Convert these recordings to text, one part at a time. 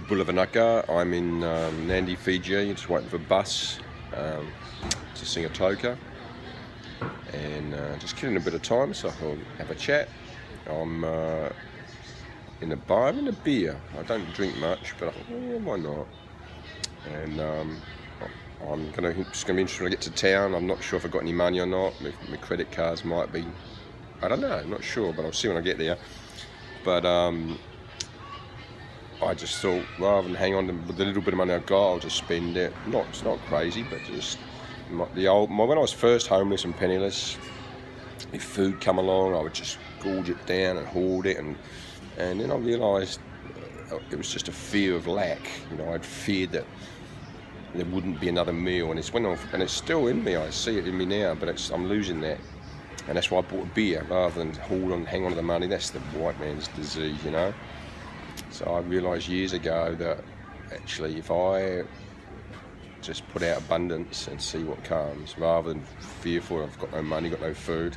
Bulavanaka. I'm in Nandi, Fiji, just waiting for a bus to sing a toka, and just killing a bit of time, so I'll have a chat. I'm in a bar, I'm in a beer. I don't drink much, but I thought, oh, why not? And I'm just gonna be interested when I get to town. I'm not sure if I've got any money or not. My credit cards might be, I don't know, I'm not sure, but I'll see when I get there. But I just thought, rather than hang on with the little bit of money I've got, I'll just spend it. It's not crazy, but just when I was first homeless and penniless, if food come along, I would just gorge it down and hoard it, and then I realised it was just a fear of lack. I'd feared that there wouldn't be another meal, and it's still in me. I see it in me now, but I'm losing that, and that's why I bought a beer rather than hang on to the money. That's the white man's disease, So I realised years ago that actually, if I just put out abundance and see what comes, rather than fearful I've got no money, got no food.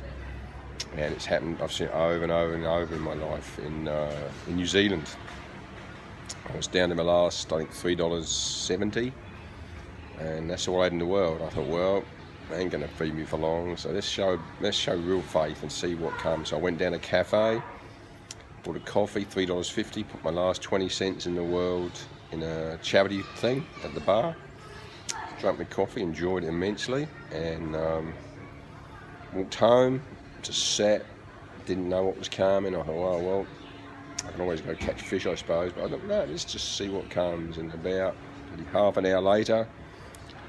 And it's happened, I've seen it over and over and over in my life. In New Zealand, I was down to my last, I think, $3.70, and that's all I had in the world. I thought, well, they ain't going to feed me for long, so let's show real faith and see what comes. So I went down a cafe, bought a coffee, $3.50, put my last 20 cents in the world in a charity thing at the bar, drank my coffee, enjoyed it immensely, and walked home, just sat, didn't know what was coming. I thought, well, I can always go catch fish, I suppose, but I thought, no, let's just see what comes. And about half an hour later,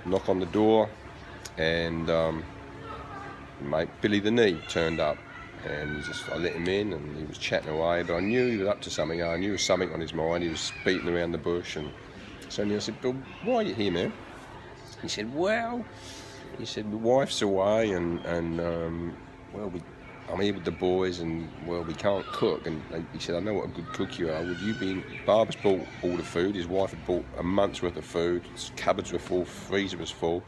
knock on the door, and mate Billy the Knee turned up, and I let him in, and he was chatting away, but I knew he was up to something. I knew there was something on his mind. He was beating around the bush, and so I said, Bill, why are you here, man? He said, well, my wife's away, and well, I'm here with the boys, and well, we can't cook. And he said, I know what a good cook you are. Would you be? Barb's bought all the food. His wife had bought a month's worth of food. His cupboards were full, freezer was full.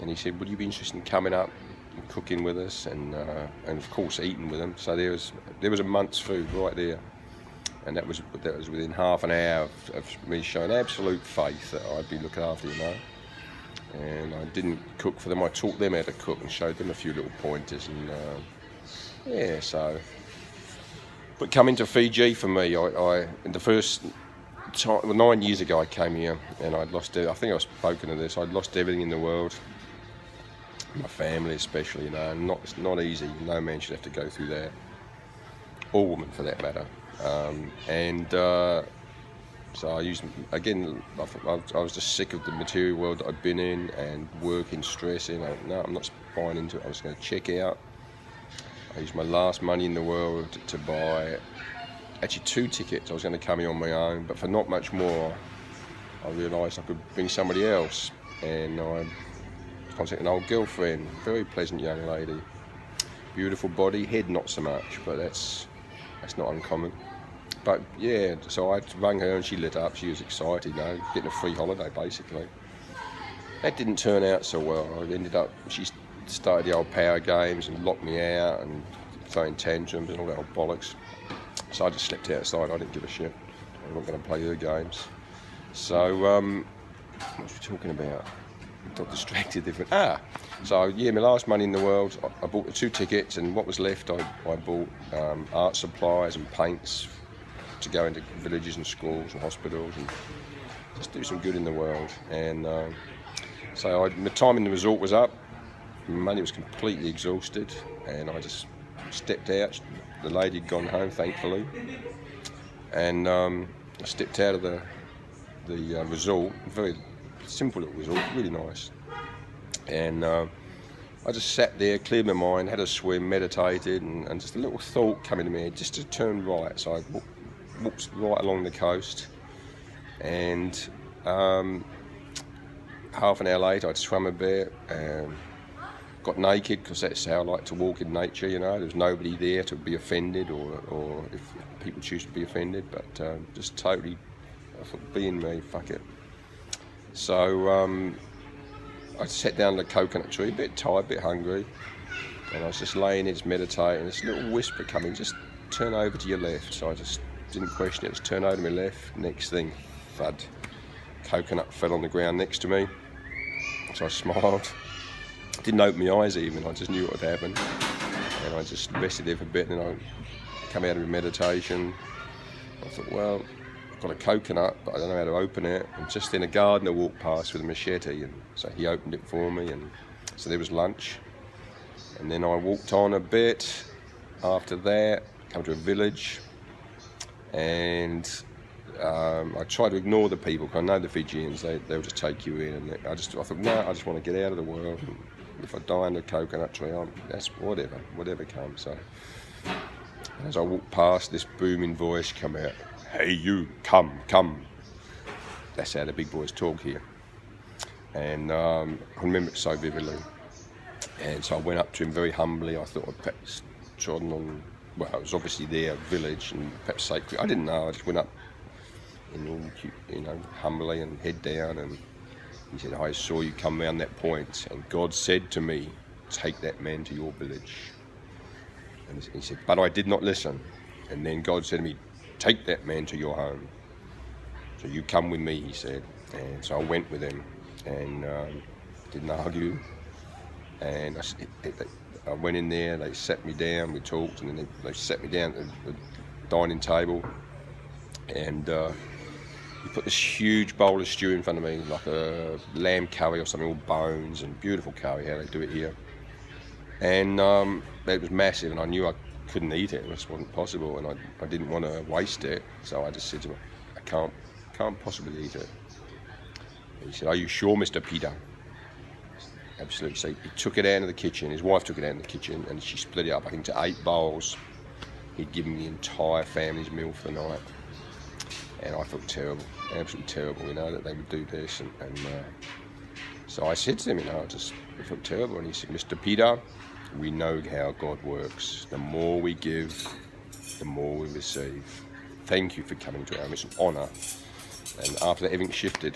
And he said, would you be interested in coming up and cooking with us, and of course eating with them? So there was a month's food right there, and that was within half an hour of me showing absolute faith that I'd be looking after And I didn't cook for them. I taught them how to cook and showed them a few little pointers, and so. But coming to Fiji for me, I in the first time, 9 years ago, I came here, and I'd lost. I think I've spoken of this. I'd lost everything in the world, my family especially. It's not easy. No man should have to go through that, or woman for that matter. So I used, again, I was just sick of the material world that I'd been in, and working, stressing. No, I'm not buying into it. I was going to check out. I used my last money in the world to buy actually 2 tickets. I was going to come here on my own, but for not much more, I realised I could bring somebody else. And I contacted an old girlfriend, very pleasant young lady, beautiful body, head not so much, but that's not uncommon. But yeah, so I rang her and she lit up. She was excited, getting a free holiday basically. That didn't turn out so well. She started the old power games and locked me out and throwing tantrums and all that old bollocks. So I just slept outside. I didn't give a shit. I'm not going to play her games. So what was we talking about? I got distracted. So yeah, my last money in the world, I bought the 2 tickets, and what was left, I bought art supplies and paints to go into villages and schools and hospitals and just do some good in the world. And so my time in the resort was up. My money was completely exhausted, and I just stepped out. The lady had gone home, thankfully, and I stepped out of the resort. Very simple little resort, really nice. And I just sat there, cleared my mind, had a swim, meditated, and just a little thought came into me just to turn right. So I walked right along the coast, and half an hour later I'd swum a bit, got naked, because that's how I like to walk in nature. There's nobody there to be offended, or if people choose to be offended, but just totally, I thought, being me, fuck it. So I sat down under a coconut tree, a bit tired, a bit hungry, and I was just laying there, just meditating. This little whisper coming, just turn over to your left. So I just didn't question it. Just turned over to my left. Next thing, thud. Coconut fell on the ground next to me. So I smiled. Didn't open my eyes even. I just knew what had happened. And I just rested there for a bit, and then I come out of meditation. I thought, well, I've got a coconut, but I don't know how to open it. And just then a gardener walked past with a machete, and so he opened it for me, and so there was lunch. And then I walked on a bit. After that, come to a village, and I tried to ignore the people, because I know the Fijians, they'll just take you in, and I thought, no, I just want to get out of the world. And if I die under a coconut tree, that's whatever comes. So as I walked past, this booming voice come out, "Hey you, come." That's how the big boys talk here. And I remember it so vividly. And so I went up to him very humbly. I thought I'd perhaps trodden on, well, it was obviously their village and perhaps sacred. I didn't know. I just went up, humbly and head down. And he said, "I saw you come round that point, and God said to me, take that man to your village." And he said, "But I did not listen. And then God said to me, take that man to your home. So you come with me," he said. And so I went with him, and didn't argue. And I went in there, they sat me down, we talked, and then they sat me down at the dining table. And he put this huge bowl of stew in front of me, like a lamb curry or something, all bones, and beautiful curry, how they do it here. And it was massive, and I knew I couldn't eat it. It just wasn't possible, and I didn't want to waste it. So I just said to him, "I can't possibly eat it." And he said, "Are you sure, Mr. Peter?" Absolutely. So he took it out of the kitchen. His wife took it out of the kitchen, and she split it up, I think, to 8 bowls. He'd given the entire family's meal for the night. And I felt terrible, absolutely terrible, that they would do this. And so I said to him, I felt terrible. And he said, "Mr. Peter, we know how God works. The more we give, the more we receive. Thank you for coming to our mission. Honour." And after that, everything shifted.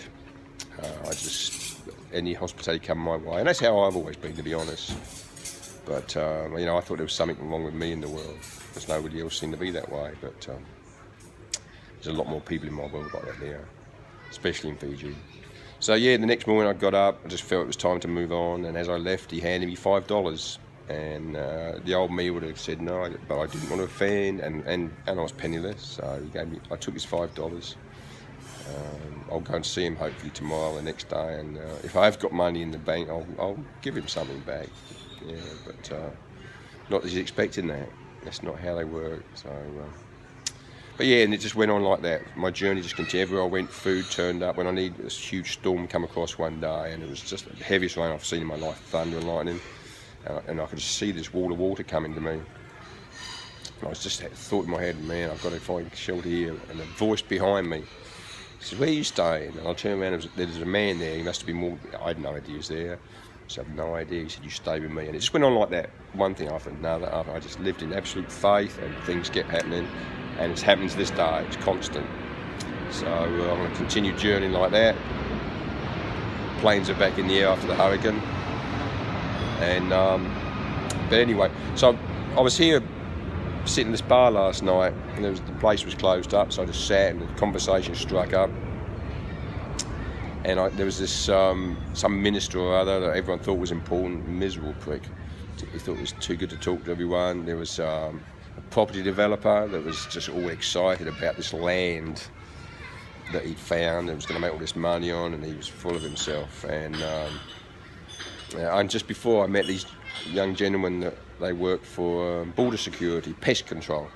Any hospitality come my way. And that's how I've always been, to be honest. But, I thought there was something wrong with me in the world, because nobody else seemed to be that way. But there's a lot more people in my world like that now, especially in Fiji. So yeah, the next morning I got up, I just felt it was time to move on. And as I left, he handed me $5. And the old me would have said no, but I didn't want to offend, and I was penniless. So I took his $5. I'll go and see him hopefully tomorrow or the next day, and if I have got money in the bank, I'll give him something back. Yeah, but not that he's expecting that. That's not how they work. So, but yeah, and it just went on like that. My journey just continued. Everywhere I went, food turned up. When I needed this huge storm come across one day, and it was just the heaviest rain I've seen in my life, thunder and lightning, and I could just see this wall of water coming to me. And I just thought in my head, man, I've got to find shelter here. And a voice behind me said, "Where are you staying?" And I turned around, there was a man there. He must have been more, I had no idea he was there. So I have no idea. He said, "You stay with me." And it just went on like that, one thing after another. I just lived in absolute faith, and things kept happening. And it's happening to this day, it's constant. So I'm going to continue journeying like that. Planes are back in the air after the hurricane. And, but anyway, so I was here sitting in this bar last night, and the place was closed up, so I just sat and the conversation struck up. And there was this some minister or other that everyone thought was important, miserable prick. He thought it was too good to talk to everyone. There was a property developer that was just all excited about this land that he'd found and was going to make all this money on, and he was full of himself. And just before I met these young gentlemen, that they work for border security, pest control.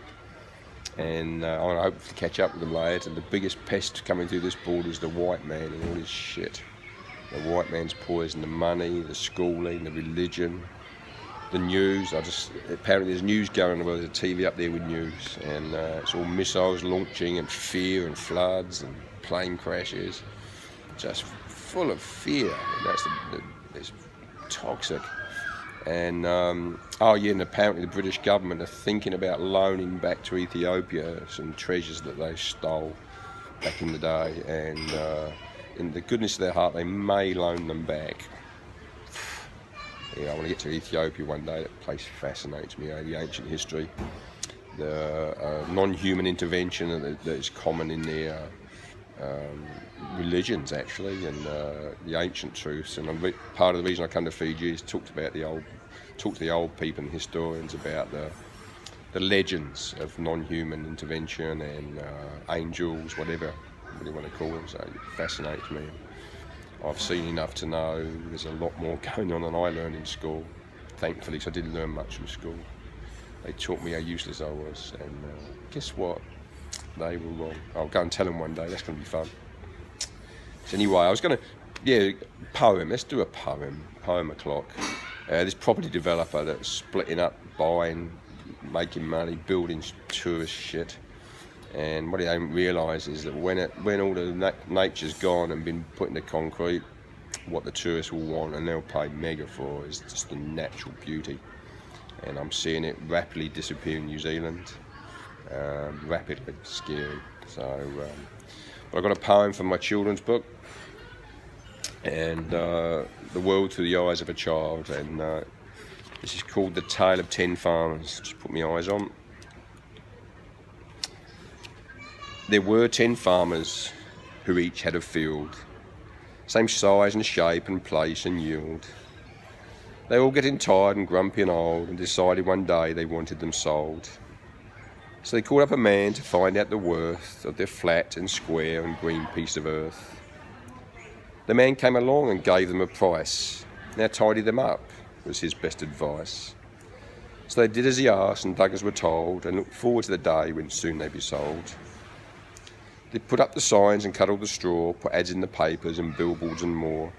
And I hope to catch up with them later. And the biggest pest coming through this border is the white man and all his shit. The white man's poison, the money, the schooling, the religion, the news. Apparently there's news going on, there's a TV up there with news, and it's all missiles launching and fear and floods and plane crashes. Just full of fear. And it's toxic. And and apparently the British government are thinking about loaning back to Ethiopia some treasures that they stole back in the day, and in the goodness of their heart they may loan them back. Yeah, I want to get to Ethiopia one day. That place fascinates me, the ancient history. non-human intervention that is common in their religions, actually, and the ancient truths. And part of the reason I come to Fiji is talk to the old people and historians about the legends of non-human intervention and angels, whatever you want to call them. So it fascinates me. I've seen enough to know there's a lot more going on than I learned in school. Thankfully, because I didn't learn much from school. They taught me how useless I was, and guess what? They were wrong. I'll go and tell them one day. That's going to be fun. So anyway, I was going to, poem. Let's do a poem. Poem o'clock. This property developer that's splitting up, buying, making money, building tourist shit. And what they don't realise is that when all the nature's gone and been put into concrete, what the tourists will want and they'll pay mega for is just the natural beauty. And I'm seeing it rapidly disappear in New Zealand. Rapidly, scary. So, but I've got a poem from my children's book, and The World Through the Eyes of a Child, and this is called The Tale of 10 Farmers. Just put my eyes on. There were 10 farmers who each had a field, same size and shape and place and yield. They all getting tired and grumpy and old, and decided one day they wanted them sold. So they called up a man to find out the worth of their flat and square and green piece of earth. The man came along and gave them a price. Now tidy them up, was his best advice. So they did as he asked and dug as were told, and looked forward to the day when soon they'd be sold. They put up the signs and cut all the straw, put ads in the papers and billboards and more.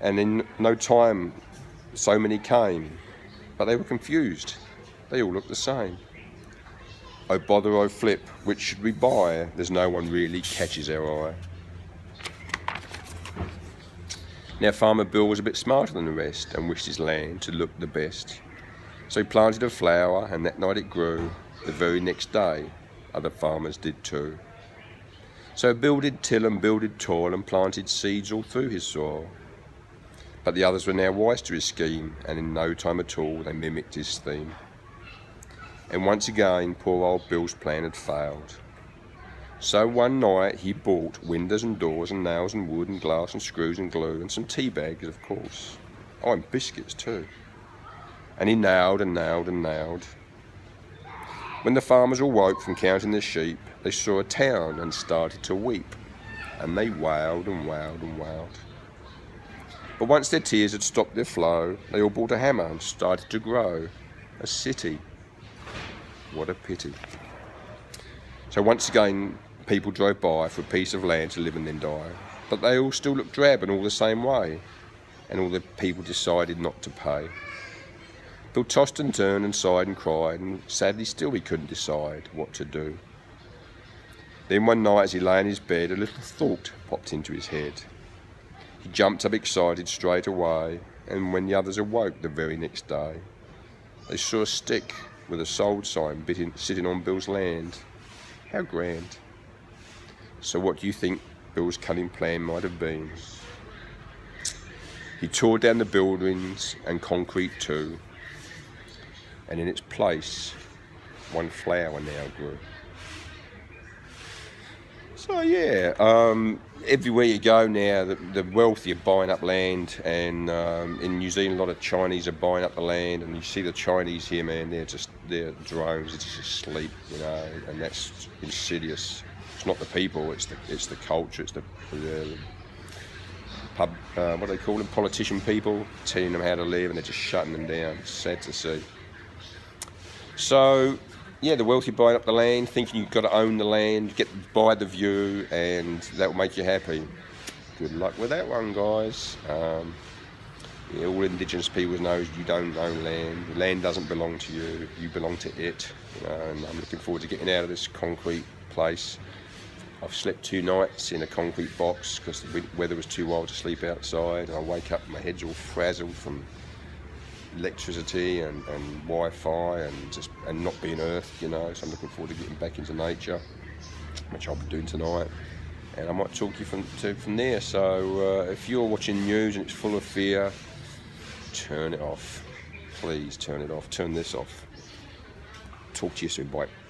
And in no time, so many came, but they were confused. They all looked the same. Oh bother, oh flip, which should we buy? There's no one really catches our eye. Now Farmer Bill was a bit smarter than the rest and wished his land to look the best. So he planted a flower and that night it grew. The very next day, other farmers did too. So Bill did till and Bill did toil and planted seeds all through his soil. But the others were now wise to his scheme, and in no time at all they mimicked his theme. And once again poor old Bill's plan had failed. So one night he bought windows and doors and nails and wood and glass and screws and glue and some tea bags, of course. Oh, and biscuits too. And he nailed and nailed and nailed. When the farmers all woke from counting their sheep, they saw a town and started to weep. And they wailed and wailed and wailed. But once their tears had stopped their flow, they all bought a hammer and started to grow a city. What a pity. So once again, people drove by for a piece of land to live and then die. But they all still looked drab and all the same way. And all the people decided not to pay. Bill tossed and turned and sighed and cried, and sadly still he couldn't decide what to do. Then one night as he lay in his bed, a little thought popped into his head. He jumped up excited straight away, and when the others awoke the very next day, they saw a stick with a sold sign sitting on Bill's land. How grand. So what do you think Bill's cunning plan might have been? He tore down the buildings and concrete too, and in its place, one flower now grew. So yeah, everywhere you go now, the wealthy are buying up land, and in New Zealand, a lot of Chinese are buying up the land, and you see the Chinese here, man, they're drones, they're just asleep, and that's insidious. It's not the people, it's the culture, it's the pub, what do they call them, politician people, telling them how to live, and they're just shutting them down. It's sad to see. So, yeah, the wealthy buying up the land, thinking you've got to own the land, buy the view, and that will make you happy. Good luck with that one, guys. All Indigenous people know you don't own land. The land doesn't belong to you. You belong to it. And I'm looking forward to getting out of this concrete place. I've slept 2 nights in a concrete box because the weather was too wild to sleep outside. And I wake up, my head's all frazzled from electricity and Wi-Fi and not being earthed, so I'm looking forward to getting back into nature, which I'll be doing tonight, and I might talk you from there. So if you're watching news and it's full of fear, turn it off. Please turn it off. Turn this off. talk to you soon. Bye.